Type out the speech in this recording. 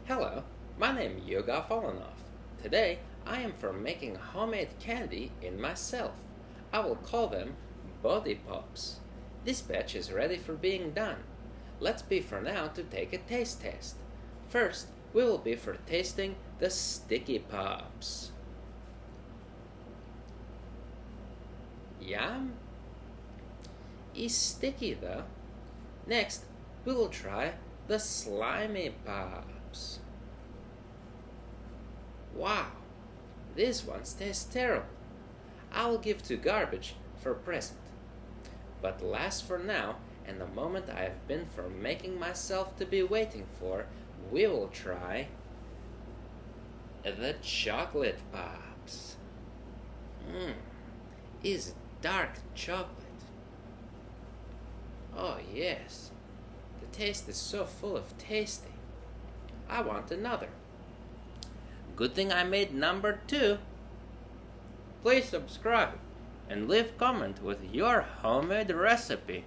Hello, my name is Yugof Olinov. Today, I am for making homemade candy in myself. I will call them Body Pops. This batch is ready for being done. Let's be for now to take a taste test. First, we will be for tasting the sticky pops. Yum! Is sticky though. Next, we will try the Slimey Pops. Wow, these ones taste terrible. I will give to garbage for present. But last for now, and the moment I have been for making myself to be waiting for, we will try the chocolate pops. Is dark chocolate. Oh yes, the taste is so full of tasty. I want another. Good thing I made number 2. Please subscribe and leave comment with your homemade recipe.